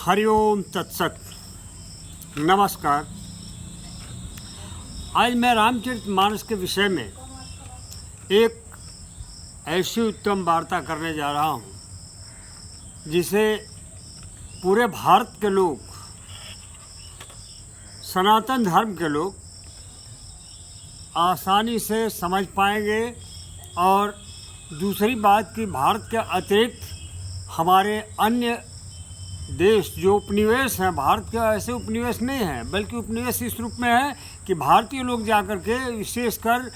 हरिओम तत्सत। नमस्कार। आज मैं रामचरितमानस के विषय में एक ऐसी उत्तम वार्ता करने जा रहा हूँ जिसे पूरे भारत के लोग, सनातन धर्म के लोग आसानी से समझ पाएंगे। और दूसरी बात कि भारत के अतिरिक्त हमारे अन्य देश जो उपनिवेश हैं, भारत के ऐसे उपनिवेश नहीं हैं, बल्कि उपनिवेश इस रूप में है कि भारतीय लोग जाकर के विशेषकर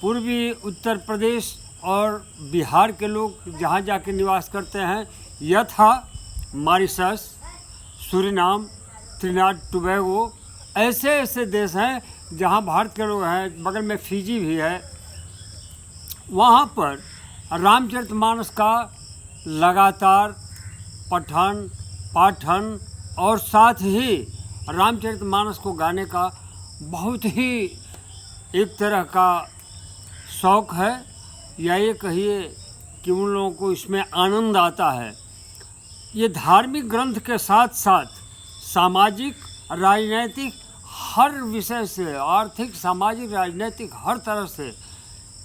पूर्वी उत्तर प्रदेश और बिहार के लोग जहाँ जाके निवास करते हैं, यथा मॉरिशस, सूरीनाम, त्रिनिदाद टोबैगो, ऐसे ऐसे देश हैं जहाँ भारत के लोग हैं। बगल में फिजी भी है। वहाँ पर रामचरितमानस का लगातार पठन पाठन और साथ ही रामचरितमानस को गाने का बहुत ही एक तरह का शौक़ है, या ये कहिए कि उन लोगों को इसमें आनंद आता है। ये धार्मिक ग्रंथ के साथ साथ सामाजिक, राजनैतिक हर विषय से, आर्थिक, सामाजिक, राजनैतिक हर तरह से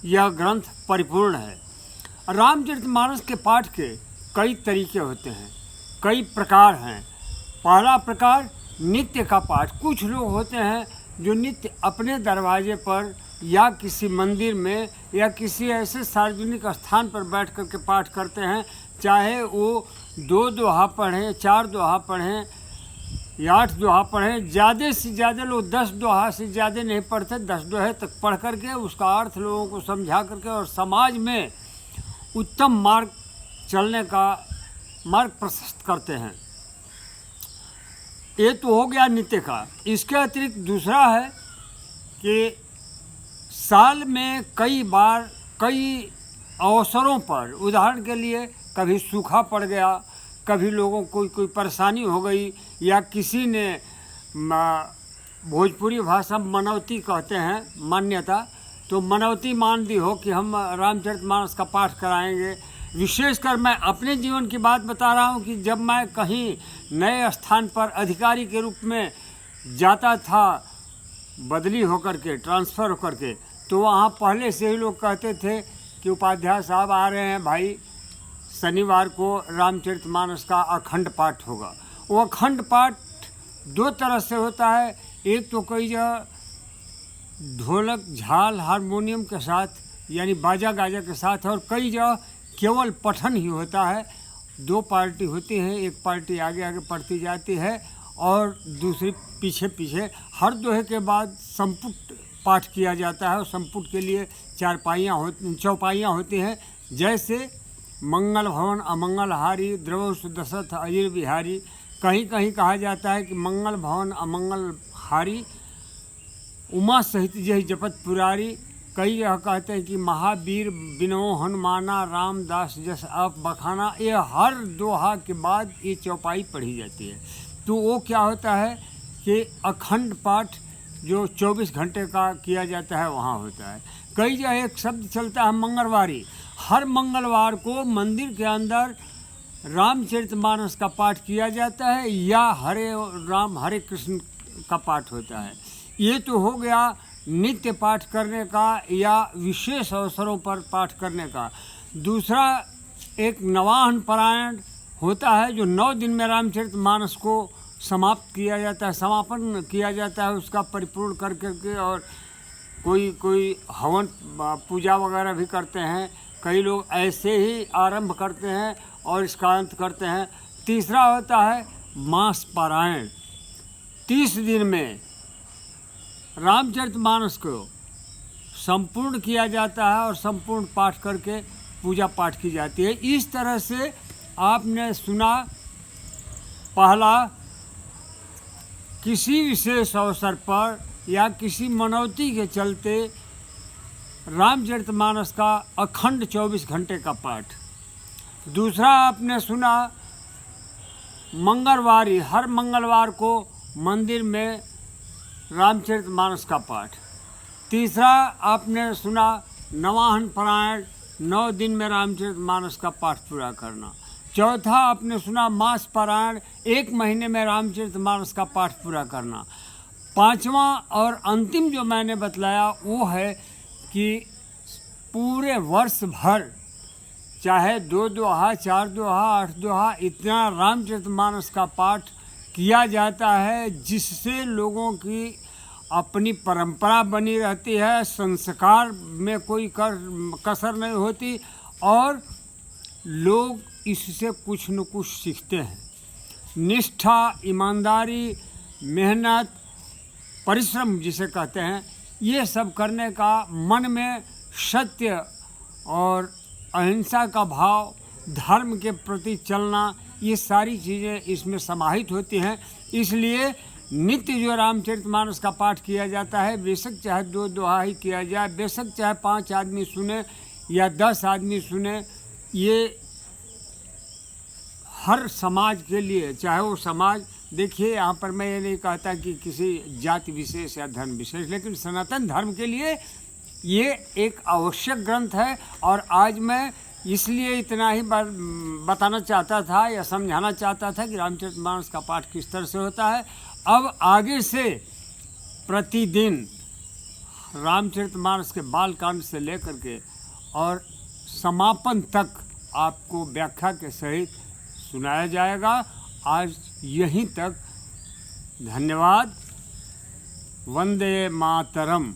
यह ग्रंथ परिपूर्ण है। रामचरितमानस के पाठ के कई तरीके होते हैं, कई प्रकार हैं। पहला प्रकार नित्य का पाठ। कुछ लोग होते हैं जो नित्य अपने दरवाजे पर या किसी मंदिर में या किसी ऐसे सार्वजनिक स्थान पर बैठ कर के पाठ करते हैं, चाहे वो 2 दोहा पढ़ें, 4 दोहा पढ़ें या 8 दोहा पढ़ें। ज़्यादा से ज़्यादा लोग 10 दोहा से ज़्यादा नहीं पढ़ते, 10 दोहे तक पढ़ करके उसका अर्थ लोगों को समझा करके और समाज में उत्तम मार्ग चलने का मार्ग प्रशस्त करते हैं। ये तो हो गया नित्य का। इसके अतिरिक्त दूसरा है कि साल में कई बार, कई अवसरों पर, उदाहरण के लिए कभी सूखा पड़ गया, कभी लोगों को कोई परेशानी हो गई, या किसी ने भोजपुरी भाषा में मनौती कहते हैं, मान्यता, तो मनौती मान दी हो कि हम रामचरितमानस का पाठ कराएंगे। विशेषकर मैं अपने जीवन की बात बता रहा हूँ कि जब मैं कहीं नए स्थान पर अधिकारी के रूप में जाता था, बदली होकर के, ट्रांसफ़र होकर के, तो वहाँ पहले से ही लोग कहते थे कि उपाध्याय साहब आ रहे हैं भाई, शनिवार को रामचरितमानस का अखंड पाठ होगा। वो अखंड पाठ 2 तरह से होता है। एक तो कई जगह ढोलक, झाल, हारमोनियम के साथ, यानी बाजा गाजा के साथ, और कई जगह केवल पठन ही होता है। 2 पार्टी होती हैं, एक पार्टी आगे आगे पढ़ती जाती है और दूसरी पीछे पीछे। हर दोहे के बाद संपुट पाठ किया जाता है और संपुट के लिए चौपाइयाँ होती हैं, जैसे मंगल भवन अमंगलहारी, द्रव सुदशरथ अजीर बिहारी। कहीं कहीं कहा जाता है कि मंगल भवन अमंगलहारी, उमा सहित जय जपत पुरारी। कई जगह कहते हैं कि महावीर बिनो हनुमाना, रामदास जस आप बखाना। ये हर दोहा के बाद ये चौपाई पढ़ी जाती है। तो वो क्या होता है कि अखंड पाठ जो 24 घंटे का किया जाता है वहाँ होता है। कई जगह एक शब्द चलता है मंगलवारी। हर मंगलवार को मंदिर के अंदर रामचरितमानस का पाठ किया जाता है या हरे राम हरे कृष्ण का पाठ होता है। ये तो हो गया नित्य पाठ करने का या विशेष अवसरों पर पाठ करने का। दूसरा एक नवाहन पारायण होता है, जो 9 दिन में रामचरितमानस को समाप्त किया जाता है, समापन किया जाता है उसका परिपूर्ण कर करके। और कोई हवन पूजा वगैरह भी करते हैं। कई लोग ऐसे ही आरंभ करते हैं और इसका अंत करते हैं। तीसरा होता है मास पारायण। 30 दिन में रामचरितमानस को संपूर्ण किया जाता है और संपूर्ण पाठ करके पूजा पाठ की जाती है। इस तरह से आपने सुना, पहला किसी विशेष अवसर पर या किसी मनौती के चलते रामचरितमानस का अखंड 24 घंटे का पाठ। दूसरा आपने सुना मंगलवारी, हर मंगलवार को मंदिर में रामचरितमानस का पाठ। तीसरा आपने सुना नवाहन पारायण, 9 दिन में रामचरितमानस का पाठ पूरा करना। चौथा आपने सुना मास पारायण, 1 महीने में रामचरितमानस का पाठ पूरा करना। पांचवा और अंतिम जो मैंने बतलाया वो है कि पूरे वर्ष भर चाहे 2 दोहा, 4 दोहा, 8 दोहा, इतना रामचरितमानस का पाठ किया जाता है जिससे लोगों की अपनी परंपरा बनी रहती है, संस्कार में कोई कसर नहीं होती और लोग इससे कुछ न कुछ सीखते हैं। निष्ठा, ईमानदारी, मेहनत, परिश्रम जिसे कहते हैं, ये सब करने का, मन में सत्य और अहिंसा का भाव, धर्म के प्रति चलना, ये सारी चीज़ें इसमें समाहित होती हैं। इसलिए नित्य जो रामचरितमानस का पाठ किया जाता है, बेशक चाहे 2 दोहा ही किया जाए, बेशक चाहे 5 आदमी सुने या 10 आदमी सुने, ये हर समाज के लिए, चाहे वो समाज, देखिए यहाँ पर मैं ये नहीं कहता कि किसी जाति विशेष या धर्म विशेष, लेकिन सनातन धर्म के लिए ये एक आवश्यक ग्रंथ है। और आज मैं इसलिए इतना ही बताना चाहता था या समझाना चाहता था कि रामचरितमानस का पाठ किस तरह से होता है। अब आगे से प्रतिदिन रामचरितमानस के बालकांड से लेकर के और समापन तक आपको व्याख्या के सहित सुनाया जाएगा। आज यहीं तक, धन्यवाद। वंदे मातरम।